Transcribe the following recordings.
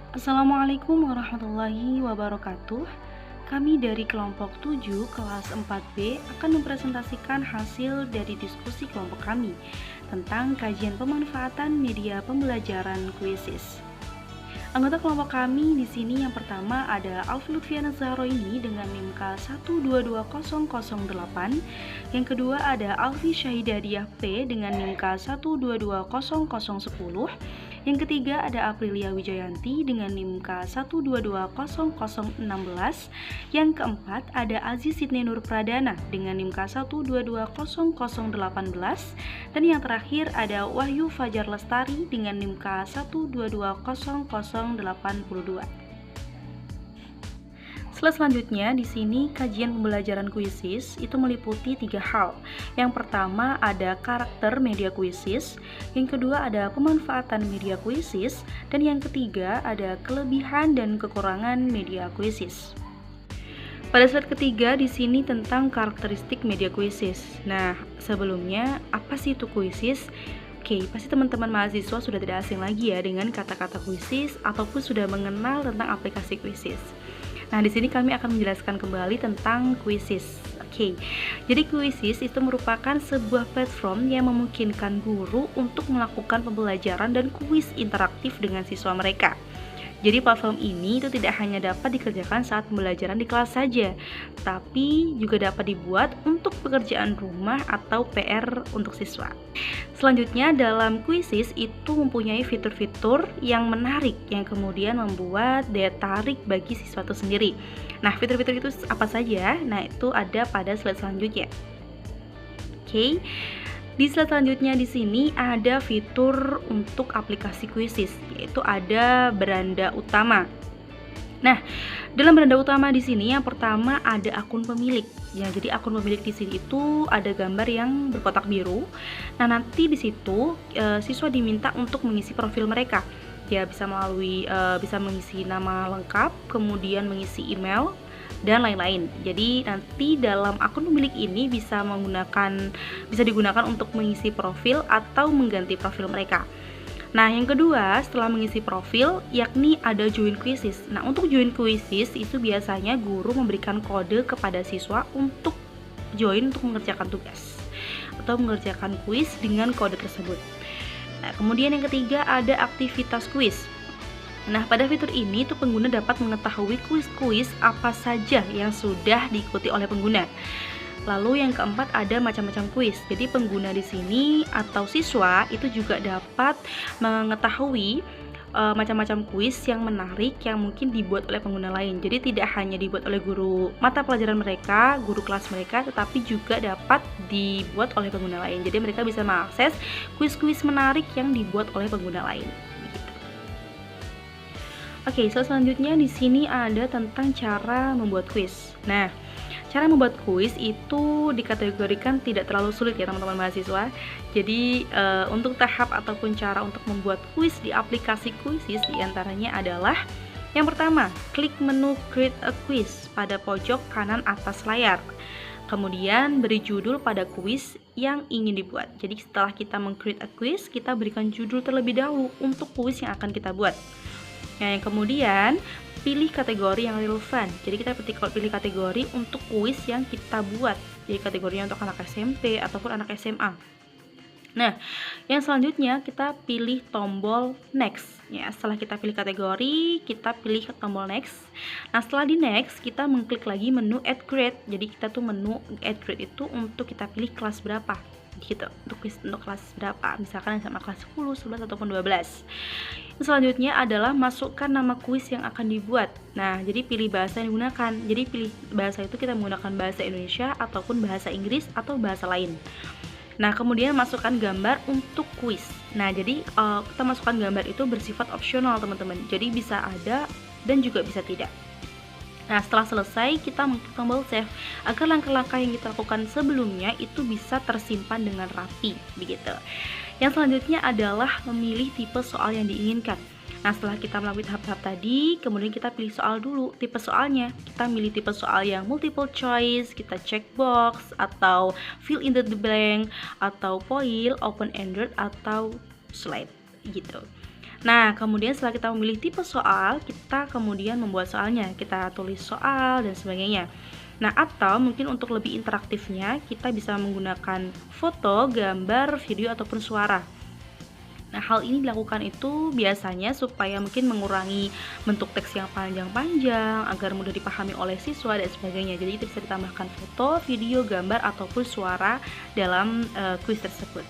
Assalamualaikum warahmatullahi wabarakatuh. Kami dari kelompok 7 kelas 4B akan mempresentasikan hasil dari diskusi kelompok kami tentang kajian pemanfaatan media pembelajaran Quizzes. Anggota kelompok kami di sini yang pertama ada Alfi Lutfiana Zahroini dengan NIM K122008. Yang kedua ada Alfi Syahidadiah P dengan NIM K122010. Yang ketiga ada Aprilia Wijayanti dengan NIM K122016. Yang keempat ada Aziz Sidney Nur Pradana dengan NIM K122018. Dan yang terakhir ada Wahyu Fajar Lestari dengan NIM K122082. Slide selanjutnya di sini kajian pembelajaran Quizzes itu meliputi 3 hal. Yang pertama ada karakter media Quizzes, yang kedua ada pemanfaatan media Quizzes, dan yang ketiga ada kelebihan dan kekurangan media Quizzes. Pada slide ketiga di sini tentang karakteristik media Quizzes. Nah, sebelumnya apa sih itu Quizzes? Oke, pasti teman-teman mahasiswa sudah tidak asing lagi ya dengan kata-kata Quizzes ataupun sudah mengenal tentang aplikasi Quizzes. Nah, di sini kami akan menjelaskan kembali tentang Quizzes. Oke, jadi Quizzes itu merupakan sebuah platform yang memungkinkan guru untuk melakukan pembelajaran dan kuis interaktif dengan siswa mereka. Jadi platform ini itu tidak hanya dapat dikerjakan saat pembelajaran di kelas saja, tapi juga dapat dibuat untuk pekerjaan rumah atau PR untuk siswa. Selanjutnya dalam Quizzes itu mempunyai fitur-fitur yang menarik yang kemudian membuat daya tarik bagi siswa itu sendiri. Nah, fitur-fitur itu apa saja? Nah, itu ada pada slide selanjutnya. Oke. Di slide selanjutnya di sini ada fitur untuk aplikasi Quizzes, yaitu ada beranda utama. Nah, dalam beranda utama di sini yang pertama ada akun pemilik. Ya, jadi akun pemilik di sini itu ada gambar yang berkotak biru. Nah, nanti di situ siswa diminta untuk mengisi profil mereka. Ya, bisa melalui bisa mengisi nama lengkap, kemudian mengisi email dan lain-lain. Jadi nanti dalam akun pemilik ini bisa digunakan untuk mengisi profil atau mengganti profil mereka. Nah, yang kedua setelah mengisi profil yakni ada join quizzes. Nah, untuk join quizzes itu biasanya guru memberikan kode kepada siswa untuk join untuk mengerjakan tugas atau mengerjakan kuis dengan kode tersebut. Nah, kemudian yang ketiga ada aktivitas kuis. Nah, pada fitur ini tuh pengguna dapat mengetahui kuis-kuis apa saja yang sudah diikuti oleh pengguna. Lalu yang keempat ada macam-macam kuis. Jadi pengguna di sini atau siswa itu juga dapat mengetahui macam-macam kuis yang menarik yang mungkin dibuat oleh pengguna lain. Jadi tidak hanya dibuat oleh guru mata pelajaran mereka, guru kelas mereka, tetapi juga dapat dibuat oleh pengguna lain. Jadi mereka bisa mengakses kuis-kuis menarik yang dibuat oleh pengguna lain. Oke, selanjutnya di sini ada tentang cara membuat kuis. Nah, cara membuat kuis itu dikategorikan tidak terlalu sulit ya teman-teman mahasiswa. Jadi untuk tahap ataupun cara untuk membuat kuis di aplikasi Quizzes diantaranya adalah yang pertama, klik menu Create a Quiz pada pojok kanan atas layar. Kemudian beri judul pada kuis yang ingin dibuat. Jadi setelah kita meng-create a quiz, kita berikan judul terlebih dahulu untuk kuis yang akan kita buat. Nah, yang kemudian pilih kategori yang relevan. Jadi kita pilih kategori untuk kuis yang kita buat. Jadi kategorinya untuk anak SMP ataupun anak SMA. Nah, yang selanjutnya kita pilih tombol next. Ya, setelah kita pilih kategori, kita pilih tombol next. Nah, setelah di next, kita mengklik lagi menu add grade. Jadi kita tuh menu add grade itu untuk kita pilih kelas berapa. Gitu, untuk kelas berapa, misalkan sama kelas 10, 11 ataupun 12. Selanjutnya adalah masukkan nama kuis yang akan dibuat. Nah, jadi pilih bahasa yang digunakan. Jadi pilih bahasa itu kita menggunakan bahasa Indonesia ataupun bahasa Inggris atau bahasa lain. Nah, kemudian masukkan gambar untuk kuis. Nah, jadi kita masukkan gambar itu bersifat opsional teman-teman. Jadi bisa ada dan juga bisa tidak. Nah, setelah selesai kita mengklik tombol save agar langkah-langkah yang kita lakukan sebelumnya itu bisa tersimpan dengan rapi, begitu. Yang selanjutnya adalah memilih tipe soal yang diinginkan. Nah, setelah kita melalui tahap-tahap tadi, kemudian kita pilih soal dulu, tipe soalnya. Kita milih tipe soal yang multiple choice, kita check box, atau fill in the blank, atau foil, open-ended, atau slide, gitu. Nah, kemudian setelah kita memilih tipe soal, kita kemudian membuat soalnya. Kita tulis soal dan sebagainya. Nah, atau mungkin untuk lebih interaktifnya, kita bisa menggunakan foto, gambar, video, ataupun suara. Nah, hal ini dilakukan itu biasanya supaya mungkin mengurangi bentuk teks yang panjang-panjang, agar mudah dipahami oleh siswa dan sebagainya. Jadi, itu bisa ditambahkan foto, video, gambar, ataupun suara dalam kuis tersebut.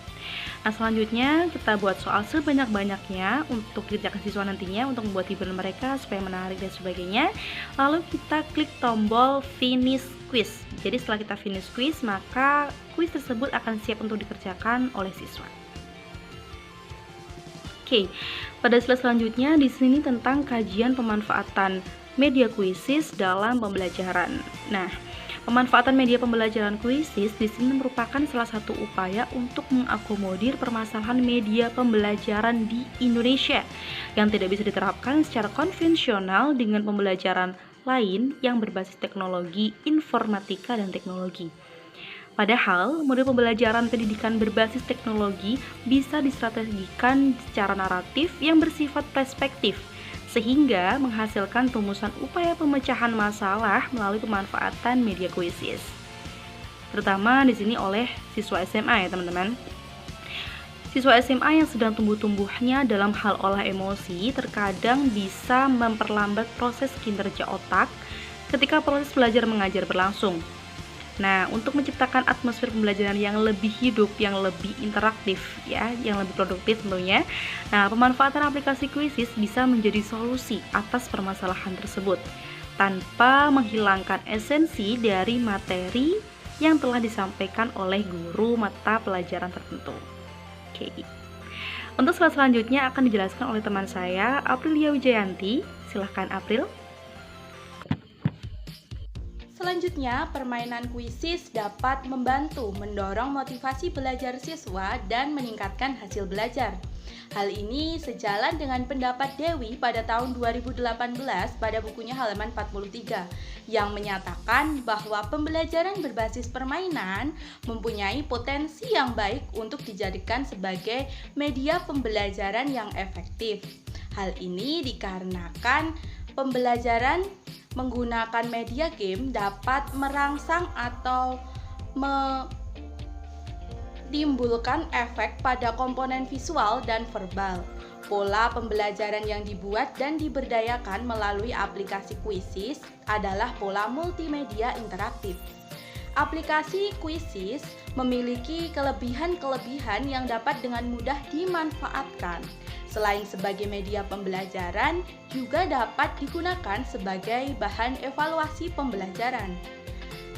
Nah, selanjutnya kita buat soal sebanyak-banyaknya untuk dikerjakan siswa nantinya untuk membuat hiburan mereka supaya menarik dan sebagainya. Lalu kita klik tombol finish quiz. Jadi setelah kita finish quiz, maka kuis tersebut akan siap untuk dikerjakan oleh siswa. Oke, pada slide selanjutnya di sini tentang kajian pemanfaatan media kuisis dalam pembelajaran. Nah, pemanfaatan media pembelajaran kuisis di sini merupakan salah satu upaya untuk mengakomodir permasalahan media pembelajaran di Indonesia yang tidak bisa diterapkan secara konvensional dengan pembelajaran lain yang berbasis teknologi informatika dan teknologi. Padahal, model pembelajaran pendidikan berbasis teknologi bisa distrategikan secara naratif yang bersifat perspektif, sehingga menghasilkan rumusan upaya pemecahan masalah melalui pemanfaatan media kuisis. Terutama di sini oleh siswa SMA ya teman-teman. Siswa SMA yang sedang tumbuh-tumbuhnya dalam hal olah emosi terkadang bisa memperlambat proses kinerja otak ketika proses belajar mengajar berlangsung. Nah, untuk menciptakan atmosfer pembelajaran yang lebih hidup, yang lebih interaktif ya, yang lebih produktif tentunya. Nah, pemanfaatan aplikasi kuisis bisa menjadi solusi atas permasalahan tersebut tanpa menghilangkan esensi dari materi yang telah disampaikan oleh guru mata pelajaran tertentu. Oke. Untuk slide selanjutnya akan dijelaskan oleh teman saya, Aprilia Wijayanti. Silahkan April. Selanjutnya, permainan kuisis dapat membantu mendorong motivasi belajar siswa dan meningkatkan hasil belajar. Hal ini sejalan dengan pendapat Dewi pada tahun 2018 pada bukunya halaman 43 yang menyatakan bahwa pembelajaran berbasis permainan mempunyai potensi yang baik untuk dijadikan sebagai media pembelajaran yang efektif. Hal ini dikarenakan pembelajaran menggunakan media game dapat merangsang atau menimbulkan efek pada komponen visual dan verbal. Pola pembelajaran yang dibuat dan diberdayakan melalui aplikasi kuisis adalah pola multimedia interaktif. Aplikasi kuisis memiliki kelebihan-kelebihan yang dapat dengan mudah dimanfaatkan. Selain sebagai media pembelajaran, juga dapat digunakan sebagai bahan evaluasi pembelajaran.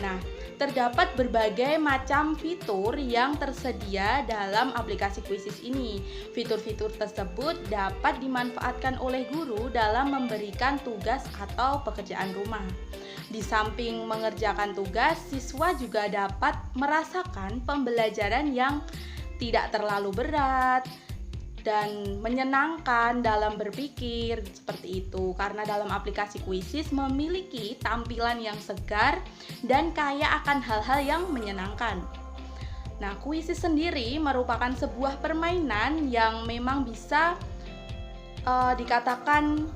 Nah, terdapat berbagai macam fitur yang tersedia dalam aplikasi kuisis ini. Fitur-fitur tersebut dapat dimanfaatkan oleh guru dalam memberikan tugas atau pekerjaan rumah. Di samping mengerjakan tugas, siswa juga dapat merasakan pembelajaran yang tidak terlalu berat dan menyenangkan dalam berpikir seperti itu, karena dalam aplikasi kuisis memiliki tampilan yang segar dan kaya akan hal-hal yang menyenangkan. Nah, kuisis sendiri merupakan sebuah permainan yang memang bisa dikatakan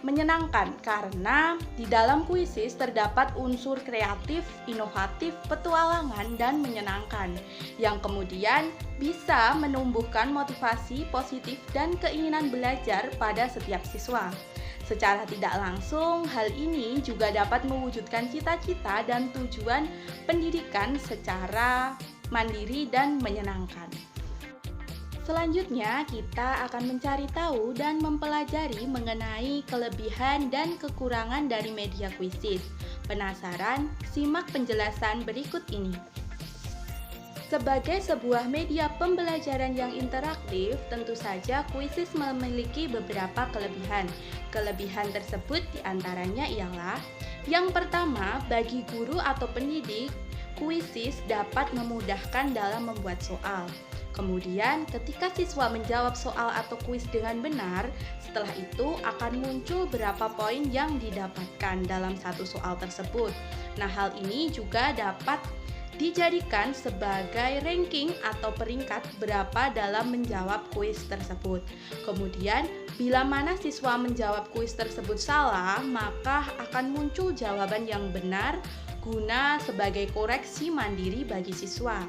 menyenangkan karena di dalam kuisis terdapat unsur kreatif, inovatif, petualangan, dan menyenangkan yang kemudian bisa menumbuhkan motivasi positif dan keinginan belajar pada setiap siswa. Secara tidak langsung, hal ini juga dapat mewujudkan cita-cita dan tujuan pendidikan secara mandiri dan menyenangkan. Selanjutnya, kita akan mencari tahu dan mempelajari mengenai kelebihan dan kekurangan dari media kuisis. Penasaran? Simak penjelasan berikut ini. Sebagai sebuah media pembelajaran yang interaktif, tentu saja kuisis memiliki beberapa kelebihan. Kelebihan tersebut diantaranya ialah: yang pertama, bagi guru atau pendidik, kuisis dapat memudahkan dalam membuat soal. Kemudian, ketika siswa menjawab soal atau kuis dengan benar, setelah itu akan muncul berapa poin yang didapatkan dalam satu soal tersebut. Nah, hal ini juga dapat dijadikan sebagai ranking atau peringkat berapa dalam menjawab kuis tersebut. Kemudian, Bila mana siswa menjawab kuis tersebut salah, maka akan muncul jawaban yang benar guna sebagai koreksi mandiri bagi siswa.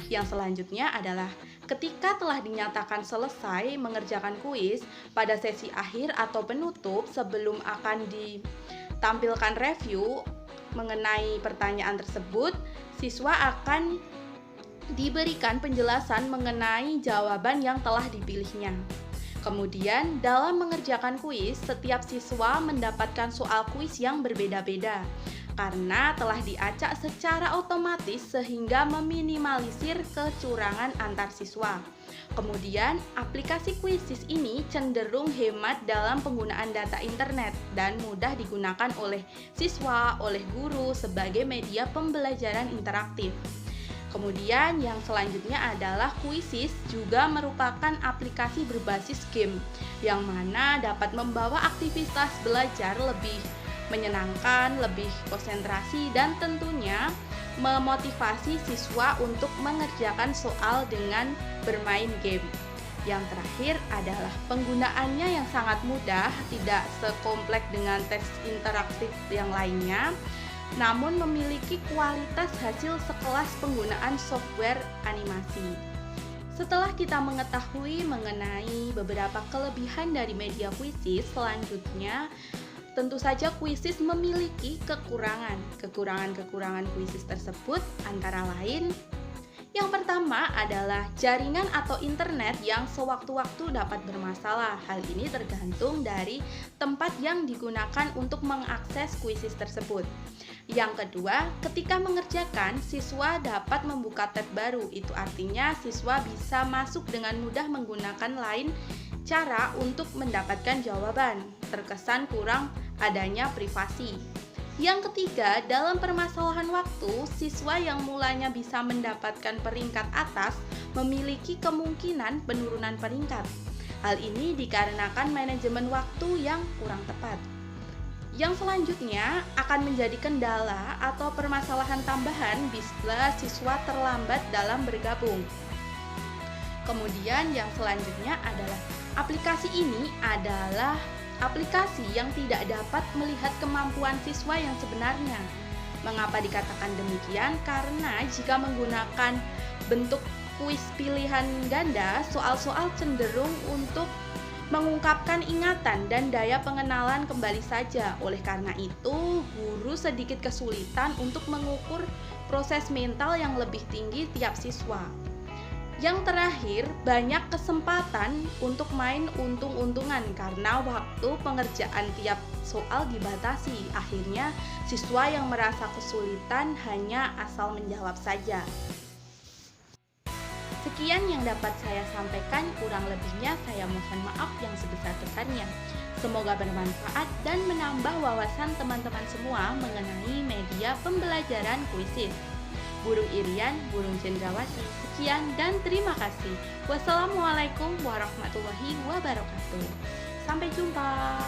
Yang selanjutnya adalah ketika telah dinyatakan selesai mengerjakan kuis, pada sesi akhir atau penutup sebelum akan ditampilkan review mengenai pertanyaan tersebut, siswa akan diberikan penjelasan mengenai jawaban yang telah dipilihnya. Kemudian, dalam mengerjakan kuis, setiap siswa mendapatkan soal kuis yang berbeda-beda karena telah diacak secara otomatis sehingga meminimalisir kecurangan antar siswa. Kemudian, aplikasi Quizizz ini cenderung hemat dalam penggunaan data internet dan mudah digunakan oleh siswa, oleh guru sebagai media pembelajaran interaktif. Kemudian yang selanjutnya adalah Quizizz juga merupakan aplikasi berbasis game yang mana dapat membawa aktivitas belajar lebih menyenangkan, lebih konsentrasi dan tentunya memotivasi siswa untuk mengerjakan soal dengan bermain game. Yang terakhir adalah penggunaannya yang sangat mudah, tidak sekompleks dengan tes interaktif yang lainnya, namun memiliki kualitas hasil sekelas penggunaan software animasi. Setelah kita mengetahui mengenai beberapa kelebihan dari media Quizizz, selanjutnya tentu saja Quizizz memiliki kekurangan. Kekurangan Quizizz tersebut antara lain, yang pertama adalah jaringan atau internet yang sewaktu-waktu dapat bermasalah. Hal ini tergantung dari tempat yang digunakan untuk mengakses Quizizz tersebut. Yang kedua, ketika mengerjakan, siswa dapat membuka tab baru. Itu artinya siswa bisa masuk dengan mudah menggunakan lain cara untuk mendapatkan jawaban. Terkesan kurang adanya privasi. Yang ketiga, dalam permasalahan waktu, siswa yang mulanya bisa mendapatkan peringkat atas memiliki kemungkinan penurunan peringkat. Hal ini dikarenakan manajemen waktu yang kurang tepat. Yang selanjutnya akan menjadi kendala atau permasalahan tambahan bila siswa terlambat dalam bergabung. Kemudian yang selanjutnya adalah aplikasi ini adalah aplikasi yang tidak dapat melihat kemampuan siswa yang sebenarnya. Mengapa dikatakan demikian? Karena jika menggunakan bentuk kuis pilihan ganda, soal-soal cenderung untuk mengungkapkan ingatan dan daya pengenalan kembali saja. Oleh karena itu, guru sedikit kesulitan untuk mengukur proses mental yang lebih tinggi tiap siswa. Yang terakhir, banyak kesempatan untuk main untung-untungan karena waktu pengerjaan tiap soal dibatasi. Akhirnya, siswa yang merasa kesulitan hanya asal menjawab saja. Sekian yang dapat saya sampaikan, kurang lebihnya saya mohon maaf yang sebesar-besarnya. Semoga bermanfaat dan menambah wawasan teman-teman semua mengenai media pembelajaran Quizizz. Burung Irian, Burung Cendrawasih. Sekian dan terima kasih. Wassalamualaikum warahmatullahi wabarakatuh. Sampai jumpa.